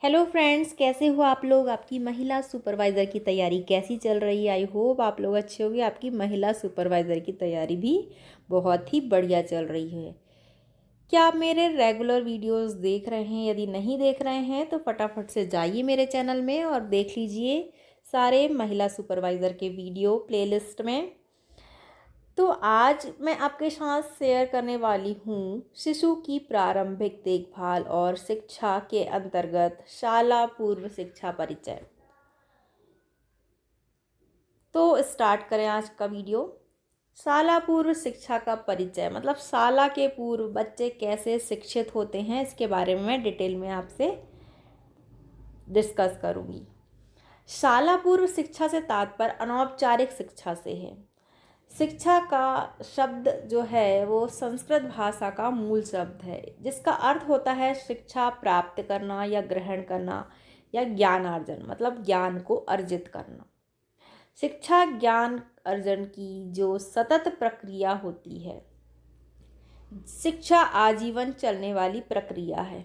Hello friends, कैसे हो आप लोग। आपकी महिला सुपरवाइज़र की तैयारी कैसी चल रही है। आई होप आप लोग अच्छे होंगे। आपकी महिला सुपरवाइज़र की तैयारी भी बहुत ही बढ़िया चल रही है। क्या आप मेरे रेगुलर वीडियोस देख रहे हैं? यदि नहीं देख रहे हैं तो फटाफट से जाइए मेरे चैनल में और देख लीजिए सारे महिला सुपरवाइज़र के वीडियो प्लेलिस्ट में। तो आज मैं आपके साथ शेयर करने वाली हूँ शिशु की प्रारंभिक देखभाल और शिक्षा के अंतर्गत शाला पूर्व शिक्षा परिचय। तो स्टार्ट करें आज का वीडियो। शाला पूर्व शिक्षा का परिचय मतलब शाला के पूर्व बच्चे कैसे शिक्षित होते हैं, इसके बारे में मैं डिटेल में आपसे डिस्कस करूँगी। शाला पूर्व शिक्षा से तात्पर्य अनौपचारिक शिक्षा से है। शिक्षा का शब्द जो है वो संस्कृत भाषा का मूल शब्द है, जिसका अर्थ होता है शिक्षा प्राप्त करना या ग्रहण करना या ज्ञानार्जन, मतलब ज्ञान को अर्जित करना। शिक्षा ज्ञान अर्जन की जो सतत प्रक्रिया होती है। शिक्षा आजीवन चलने वाली प्रक्रिया है।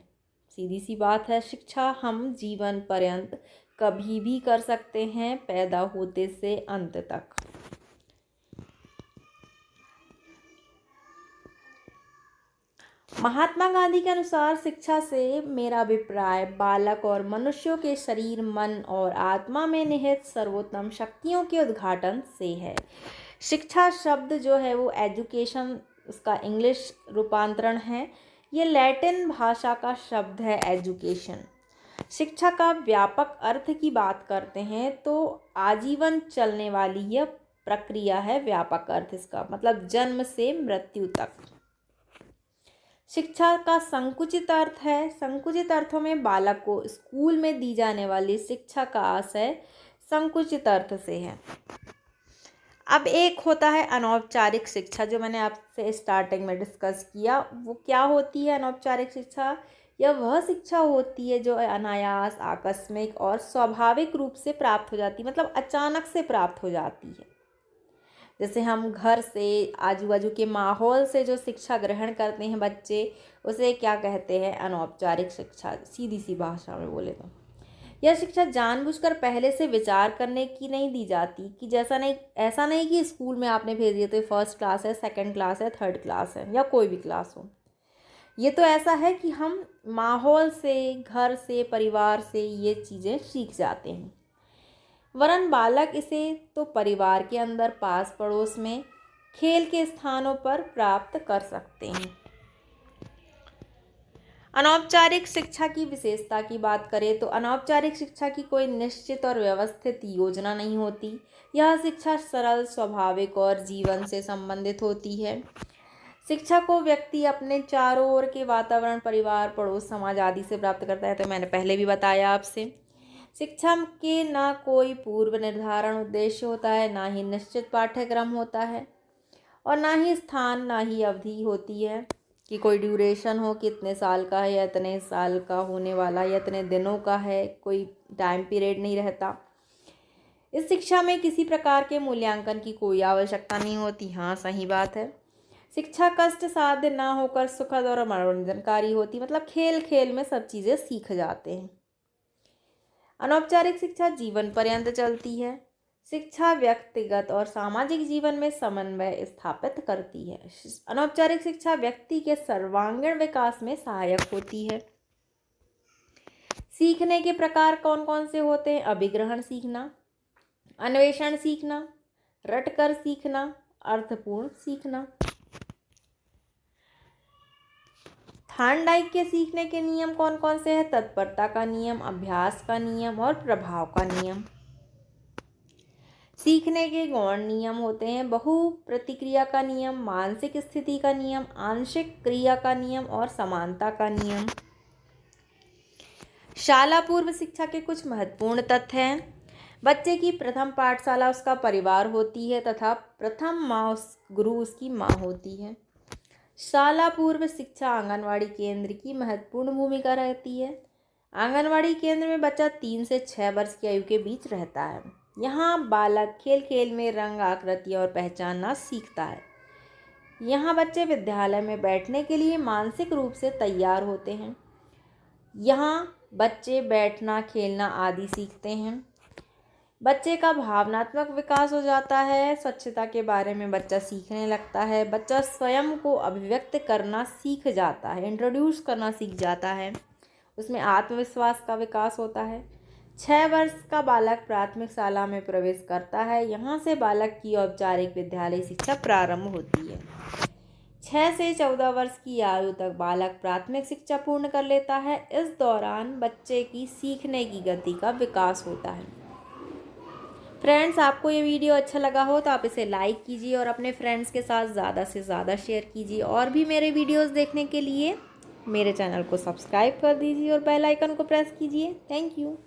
सीधी सी बात है, शिक्षा हम जीवन पर्यंत कभी भी कर सकते हैं, पैदा होते से अंत तक। महात्मा गांधी के अनुसार शिक्षा से मेरा अभिप्राय बालक और मनुष्यों के शरीर, मन और आत्मा में निहित सर्वोत्तम शक्तियों के उद्घाटन से है। शिक्षा शब्द जो है वो एजुकेशन, उसका इंग्लिश रूपांतरण है। ये लैटिन भाषा का शब्द है एजुकेशन। शिक्षा का व्यापक अर्थ की बात करते हैं तो आजीवन चलने वाली यह प्रक्रिया है। व्यापक अर्थ इसका मतलब जन्म से मृत्यु तक। शिक्षा का संकुचित अर्थ है। संकुचित अर्थों में बालक को स्कूल में दी जाने वाली शिक्षा का आशय संकुचित अर्थ से है। अब एक होता है अनौपचारिक शिक्षा, जो मैंने आपसे स्टार्टिंग में डिस्कस किया। वो क्या होती है अनौपचारिक शिक्षा? यह वह शिक्षा होती है जो अनायास, आकस्मिक और स्वाभाविक रूप से प्राप्त हो जाती है, मतलब अचानक से प्राप्त हो जाती है। जैसे हम घर से, आजू बाजू के माहौल से जो शिक्षा ग्रहण करते हैं बच्चे, उसे क्या कहते हैं? अनौपचारिक शिक्षा। सीधी सी भाषा में बोले तो यह शिक्षा जानबूझकर पहले से विचार करने की नहीं दी जाती, कि ऐसा नहीं कि स्कूल में आपने भेज दिया तो फर्स्ट क्लास है, सेकंड क्लास है, थर्ड क्लास है या कोई भी क्लास हो। ये तो ऐसा है कि हम माहौल से, घर से, परिवार से ये चीज़ें सीख जाते हैं। वरन बालक इसे तो परिवार के अंदर, पास पड़ोस में, खेल के स्थानों पर प्राप्त कर सकते हैं। अनौपचारिक शिक्षा की विशेषता की बात करें तो अनौपचारिक शिक्षा की कोई निश्चित और व्यवस्थित योजना नहीं होती। यह शिक्षा सरल, स्वाभाविक और जीवन से संबंधित होती है। शिक्षा को व्यक्ति अपने चारों ओर के वातावरण, परिवार, पड़ोस, समाज आदि से प्राप्त करता है। तो मैंने पहले भी बताया आपसे, शिक्षा के ना कोई पूर्व निर्धारण उद्देश्य होता है, ना ही निश्चित पाठ्यक्रम होता है, और ना ही स्थान, ना ही अवधि होती है कि कोई ड्यूरेशन हो कि इतने साल का है या इतने साल का होने वाला या इतने दिनों का है। कोई टाइम पीरियड नहीं रहता। इस शिक्षा में किसी प्रकार के मूल्यांकन की कोई आवश्यकता नहीं होती। हाँ, सही बात है। शिक्षा कष्ट साध्य ना होकर सुखद और मनोरंजनकारी होती, मतलब खेल खेल में सब चीज़ें सीख जाते हैं। अनौपचारिक शिक्षा जीवन पर्यंत चलती है। शिक्षा व्यक्तिगत और सामाजिक जीवन में समन्वय स्थापित करती है। अनौपचारिक शिक्षा व्यक्ति के सर्वांगीण विकास में सहायक होती है। सीखने के प्रकार कौन कौन से होते हैं? अभिग्रहण सीखना, अन्वेषण सीखना, रटकर सीखना, अर्थपूर्ण सीखना। थार्नडाइक के सीखने के नियम कौन कौन से हैं? तत्परता का नियम, अभ्यास का नियम और प्रभाव का नियम। सीखने के गौण नियम होते हैं बहु प्रतिक्रिया का नियम, मानसिक स्थिति का नियम, आंशिक क्रिया का नियम और समानता का नियम। शाला पूर्व शिक्षा के कुछ महत्वपूर्ण तथ्य हैं। बच्चे की प्रथम पाठशाला उसका परिवार होती है तथा प्रथम माँ गुरु उसकी माँ होती है। शाला पूर्व शिक्षा आंगनवाड़ी केंद्र की महत्वपूर्ण भूमिका रहती है। आंगनवाड़ी केंद्र में बच्चा 3 से 6 वर्ष की आयु के बीच रहता है। यहाँ बालक खेल खेल में रंग, आकृति और पहचानना सीखता है। यहाँ बच्चे विद्यालय में बैठने के लिए मानसिक रूप से तैयार होते हैं। यहाँ बच्चे बैठना, खेलना आदि सीखते हैं। बच्चे का भावनात्मक विकास हो जाता है। स्वच्छता के बारे में बच्चा सीखने लगता है। बच्चा स्वयं को अभिव्यक्त करना सीख जाता है, इंट्रोड्यूस करना सीख जाता है। उसमें आत्मविश्वास का विकास होता है। 6 वर्ष का बालक प्राथमिक शाला में प्रवेश करता है। यहाँ से बालक की औपचारिक विद्यालय शिक्षा प्रारंभ होती है। 6 से 14 वर्ष की आयु तक बालक प्राथमिक शिक्षा पूर्ण कर लेता है। इस दौरान बच्चे की सीखने की गति का विकास होता है। फ्रेंड्स, आपको ये वीडियो अच्छा लगा हो तो आप इसे लाइक कीजिए और अपने फ्रेंड्स के साथ ज़्यादा से ज़्यादा शेयर कीजिए। और भी मेरे वीडियोस देखने के लिए मेरे चैनल को सब्सक्राइब कर दीजिए और बेल आइकन को प्रेस कीजिए। Thank you.